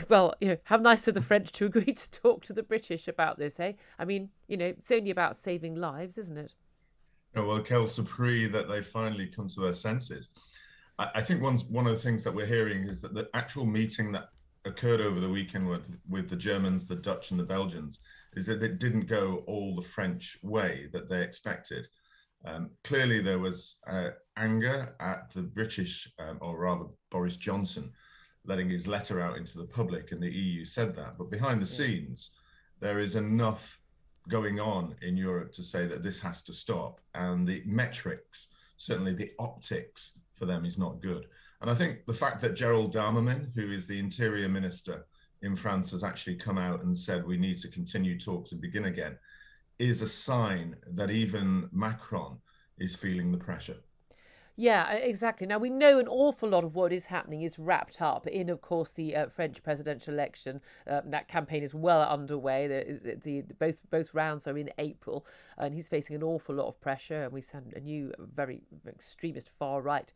Well, how nice of the French to agree to talk to the British about this, eh? I mean, it's only about saving lives, isn't it? Oh, well, quel surprise that they finally come to their senses. I think one of the things that we're hearing is that the actual meeting that occurred over the weekend with the Germans, the Dutch, and the Belgians is that it didn't go all the French way that they expected. Clearly, there was anger at the British, or rather Boris Johnson, letting his letter out into the public, and the EU said that. But behind the Yeah. scenes, there is enough going on in Europe to say that this has to stop. And the metrics, certainly the optics for them, is not good. And I think the fact that Gerald Darmanin, who is the Interior Minister in France, has actually come out and said we need to continue talks and begin again is a sign that even Macron is feeling the pressure. Yeah, exactly. Now, we know an awful lot of what is happening is wrapped up in, of course, the French presidential election. That campaign is well underway. Both rounds are in April, and he's facing an awful lot of pressure. And we've seen a new, very extremist far-right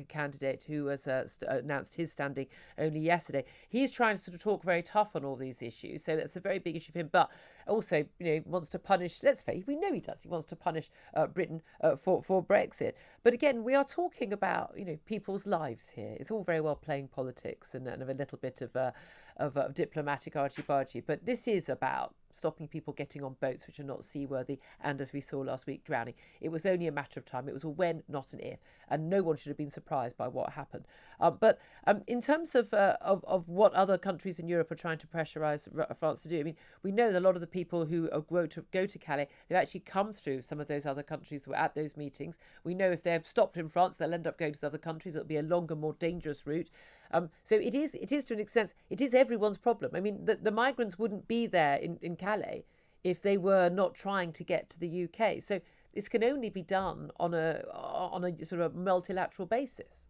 candidate who has announced his standing only yesterday. He's trying to sort of talk very tough on all these issues, so that's a very big issue for him. But also, wants to punish. Let's face it, we know he does. He wants to punish Britain for Brexit. But again, we are talking about people's lives here. It's all very well playing politics and a little bit of diplomatic argy-bargy, but this is about stopping people getting on boats which are not seaworthy and, as we saw last week, drowning. It was only a matter of time. It was a when, not an if, and no one should have been surprised by what happened. But in terms of what other countries in Europe are trying to pressurise France to do, I mean, we know that a lot of the people who go to Calais, they've actually come through some of those other countries who were at those meetings. We know if they're stopped in France, they'll end up going to other countries. It'll be a longer, more dangerous route. So it is to an extent, it is everyone's problem. I mean, the migrants wouldn't be there in Calais if they were not trying to get to the UK. So this can only be done on a sort of multilateral basis.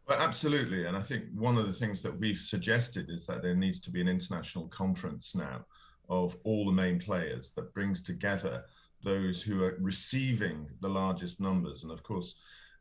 Well, absolutely. And I think one of the things that we've suggested is that there needs to be an international conference now of all the main players that brings together those who are receiving the largest numbers. And of course,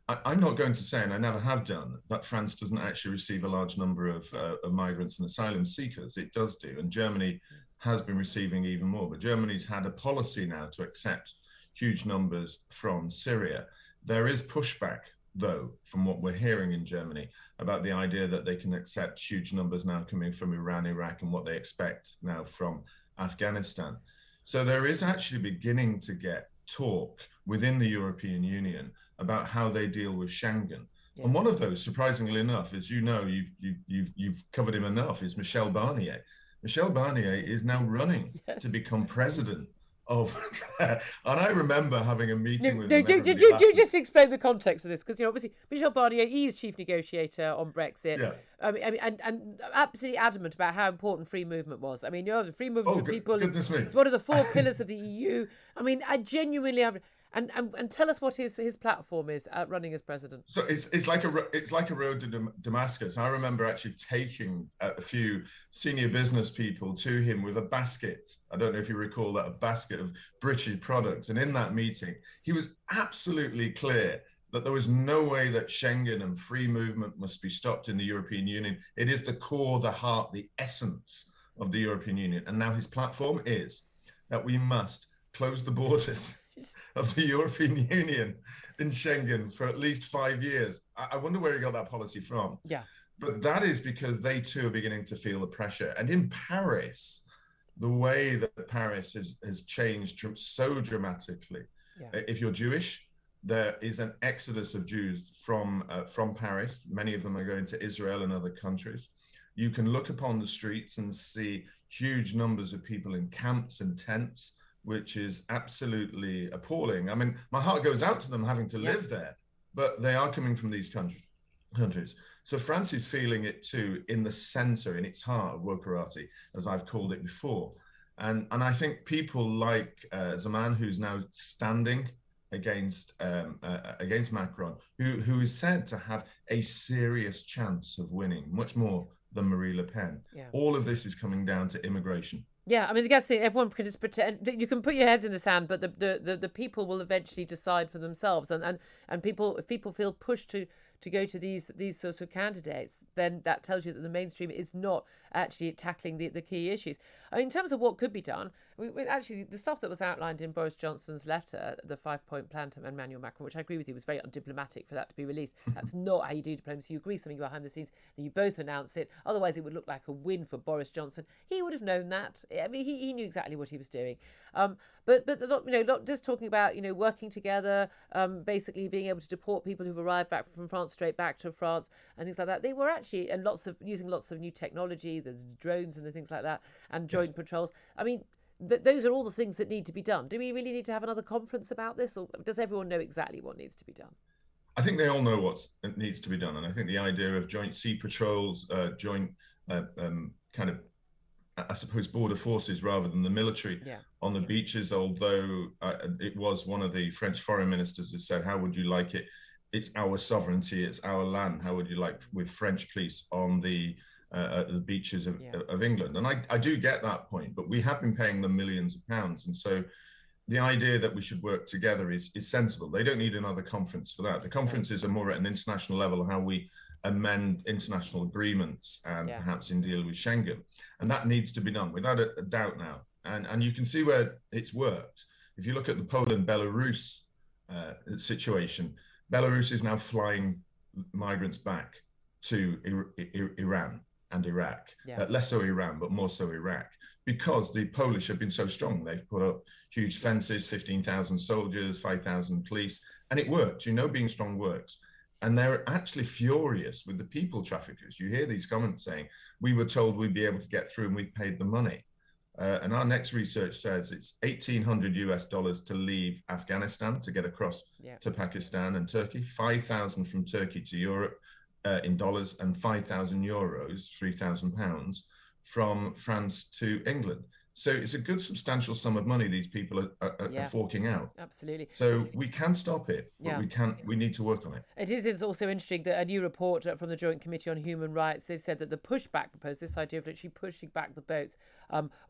I'm not going to say, and I never have done, that France doesn't actually receive a large number of migrants and asylum seekers. It does do. And Germany has been receiving even more. But Germany's had a policy now to accept huge numbers from Syria. There is pushback, though, from what we're hearing in Germany about the idea that they can accept huge numbers now coming from Iran, Iraq, and what they expect now from Afghanistan. So there is actually beginning to get talk within the European Union about how they deal with Schengen. Yeah. And one of those, surprisingly enough, as you know, you've covered him enough, is Michel Barnier. Michel Barnier is now running to become president of and I remember having a meeting with him. Do just explain the context of this, because obviously Michel Barnier, he is chief negotiator on Brexit. Yeah. I mean, and absolutely adamant about how important free movement was. I mean, the free movement of people is one of the four pillars of the EU. I mean, I genuinely have. And tell us what his platform is at running as president. So it's like a road to Damascus. I remember actually taking a few senior business people to him with a basket. I don't know if you recall that, a basket of British products. And in that meeting, he was absolutely clear that there was no way that Schengen and free movement must be stopped in the European Union. It is the core, the heart, the essence of the European Union. And now his platform is that we must close the borders of the European Union in Schengen for at least 5 years. I wonder where he got that policy from. Yeah. But that is because they too are beginning to feel the pressure. And in Paris, the way that Paris has changed so dramatically. Yeah. If you're Jewish, there is an exodus of Jews from Paris. Many of them are going to Israel and other countries. You can look upon the streets and see huge numbers of people in camps and tents, which is absolutely appalling. I mean, my heart goes out to them having to live there, but they are coming from these countries. So France is feeling it too, in the center, in its heart of wokerati, as I've called it before. And I think people like Zaman, who's now standing against Macron, who is said to have a serious chance of winning, much more than Marie Le Pen. Yeah. All of this is coming down to immigration. Yeah, I mean, I guess everyone can just pretend. You can put your heads in the sand, but the people will eventually decide for themselves. And people, if people feel pushed to to go to these sorts of candidates, then that tells you that the mainstream is not actually tackling the key issues. I mean, in terms of what could be done, actually the stuff that was outlined in Boris Johnson's letter, the 5-point plan to Emmanuel Macron, which I agree with you was very undiplomatic for that to be released. That's not how you do diplomacy. You agree something behind the scenes, then you both announce it. Otherwise, it would look like a win for Boris Johnson. He would have known that. I mean, he knew exactly what he was doing. But not just talking about working together, basically being able to deport people who've arrived back from France straight back to France and things like that. They were actually using lots of new technology. There's drones and the things like that, and joint patrols. I mean, those are all the things that need to be done. Do we really need to have another conference about this, or does everyone know exactly what needs to be done? I think they all know what needs to be done, and I think the idea of joint sea patrols, joint kind of, I suppose, border forces rather than the military on the beaches, although it was one of the French foreign ministers who said, how would you like it? It's our sovereignty, it's our land. How would you like with French police on the beaches of England? And I do get that point, but we have been paying them millions of pounds. And so the idea that we should work together is sensible. They don't need another conference for that. The conferences are more at an international level, how we amend international agreements and perhaps in deal with Schengen. And that needs to be done without a doubt now. And you can see where it's worked. If you look at the Poland-Belarus situation, Belarus is now flying migrants back to Iran and Iraq. Less so Iran, but more so Iraq, because the Polish have been so strong. They've put up huge fences, 15,000 soldiers, 5,000 police, and it works. Being strong works. And they're actually furious with the people traffickers. You hear these comments saying, we were told we'd be able to get through and we paid the money. And our next research says it's $1,800 to leave Afghanistan to get across to Pakistan and Turkey, 5,000 from Turkey to Europe in dollars, and 5,000 euros, £3,000 from France to England. So it's a good substantial sum of money these people are forking out. Absolutely. So we can stop it, but we need to work on it. It's also interesting that a new report from the Joint Committee on Human Rights, they've said that the pushback proposed, this idea of literally pushing back the boats,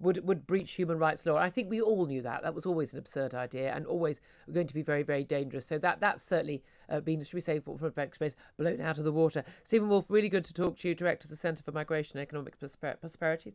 would breach human rights law. I think we all knew that. That was always an absurd idea and always going to be very, very dangerous. So that's certainly been, should we say, for space, blown out of the water. Steven Woolfe, really good to talk to you, Director of the Centre for Migration and Economic Prosperity. Thank you.